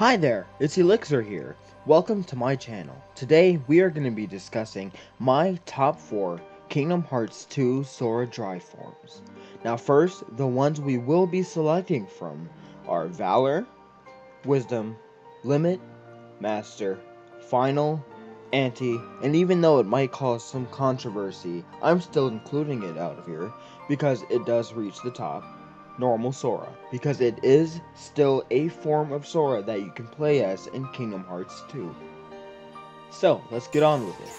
Hi there, it's Elixir here. Welcome to my channel. Today we are going to be discussing my top 4 Kingdom Hearts 2 Sora Drive forms. Now first, the ones we will be selecting from are Valor, Wisdom, Limit, Master, Final, Anti, and even though it might cause some controversy, I'm still including it out of here because it does reach the top. Normal Sora, because it is still a form of Sora that you can play as in Kingdom Hearts 2. So, let's get on with it.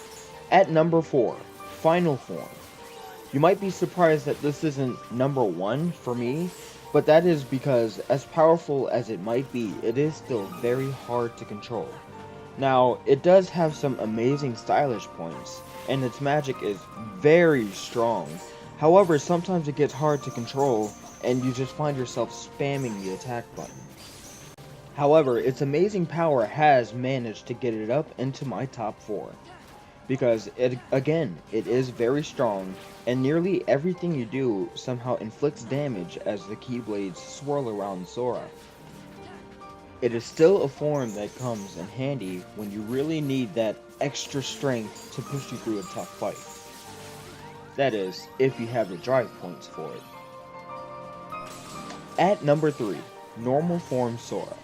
At number 4, Final Form. You might be surprised that this isn't number 1 for me, but that is because as powerful as it might be, it is still very hard to control. Now, it does have some amazing stylish points, and its magic is very strong. However, sometimes it gets hard to control, and you just find yourself spamming the attack button. However, its amazing power has managed to get it up into my top 4. Because, it is very strong, and nearly everything you do somehow inflicts damage as the Keyblades swirl around Sora. It is still a form that comes in handy when you really need that extra strength to push you through a tough fight. That is, if you have the drive points for it. At number 3, Normal Form Sora.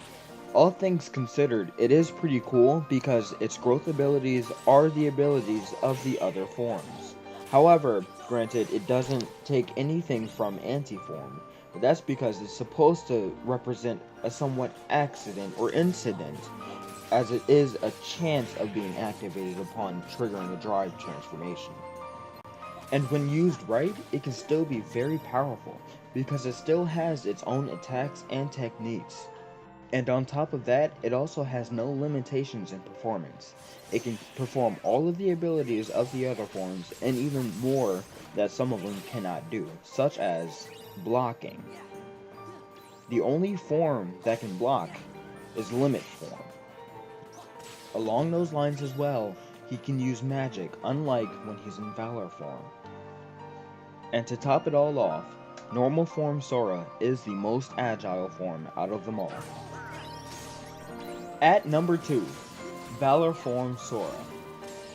All things considered, it is pretty cool because its growth abilities are the abilities of the other forms. However, granted, it doesn't take anything from Anti-Form, but that's because it's supposed to represent a somewhat accident or incident, as it is a chance of being activated upon triggering a drive transformation. And when used right, it can still be very powerful, because it still has its own attacks and techniques. And on top of that, it also has no limitations in performance. It can perform all of the abilities of the other forms, and even more that some of them cannot do, such as blocking. The only form that can block is Limit Form. Along those lines as well, he can use magic, unlike when he's in Valor form. And to top it all off, Normal Form Sora is the most agile form out of them all. At number 2, Valor Form Sora.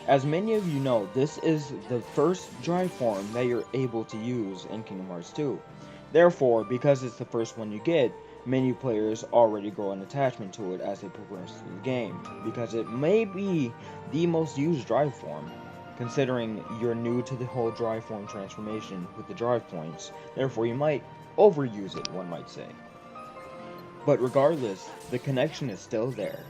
As many of you know, this is the first drive form that you're able to use in Kingdom Hearts 2. Therefore, because it's the first one you get, many players already grow an attachment to it as they progress through the game, because it may be the most used drive form, considering you're new to the whole drive form transformation with the drive points. Therefore, you might overuse it, one might say. But regardless, the connection is still there.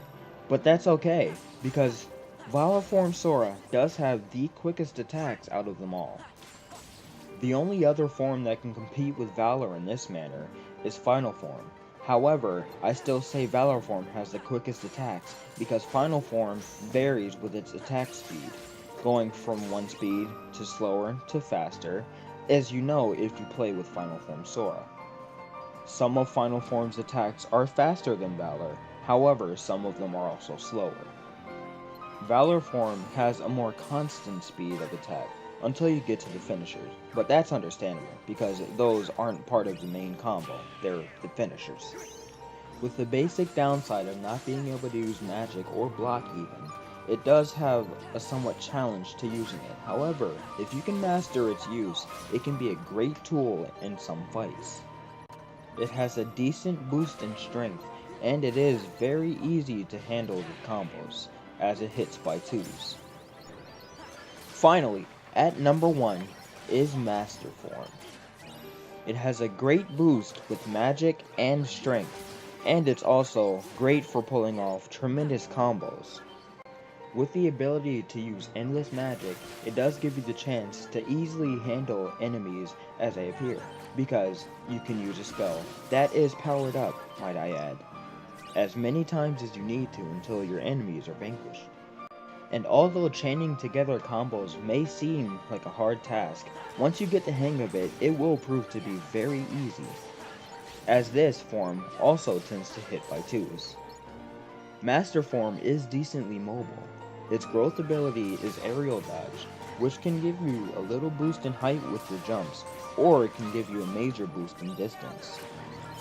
But that's okay, because Valor Form Sora does have the quickest attacks out of them all. The only other form that can compete with Valor in this manner is Final Form. However, I still say Valor Form has the quickest attacks, because Final Form varies with its attack speed, going from 1 speed to slower to faster, as you know if you play with Final Form Sora. Some of Final Form's attacks are faster than Valor, however some of them are also slower. Valor Form has a more constant speed of attack until you get to the finishers, but that's understandable because those aren't part of the main combo, they're the finishers. With the basic downside of not being able to use magic or block even, it does have a somewhat challenge to using it. However, if you can master its use, it can be a great tool in some fights. It has a decent boost in strength, and it is very easy to handle with combos, as it hits by 2s. Finally, at number 1 is Master Form. It has a great boost with magic and strength, and it's also great for pulling off tremendous combos. With the ability to use endless magic, it does give you the chance to easily handle enemies as they appear, because you can use a spell that is powered up, might I add, as many times as you need to until your enemies are vanquished. And although chaining together combos may seem like a hard task, once you get the hang of it, it will prove to be very easy, as this form also tends to hit by 2s. Master Form is decently mobile. Its growth ability is Aerial Dodge, which can give you a little boost in height with your jumps, or it can give you a major boost in distance.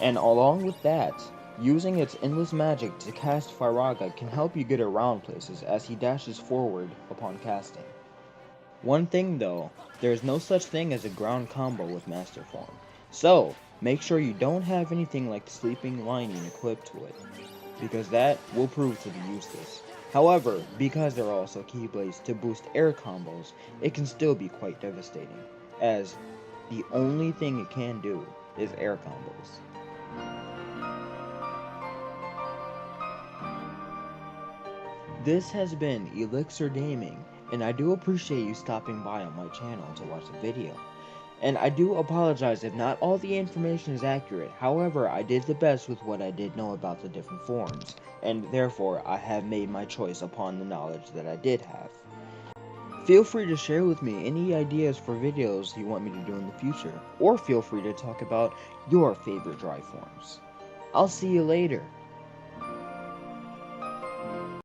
And along with that, Using its endless magic to cast Firaga can help you get around places as he dashes forward upon casting. One thing though, there is no such thing as a ground combo with Master Form, so make sure you don't have anything like Sleeping Lining equipped to it, because that will prove to be useless. However, because there are also Keyblades to boost air combos, it can still be quite devastating, as the only thing it can do is air combos. This has been Elixir Gaming, and I do appreciate you stopping by on my channel to watch the video. And I do apologize if not all the information is accurate, however I did the best with what I did know about the different forms, and therefore I have made my choice upon the knowledge that I did have. Feel free to share with me any ideas for videos you want me to do in the future, or feel free to talk about your favorite dry forms. I'll see you later.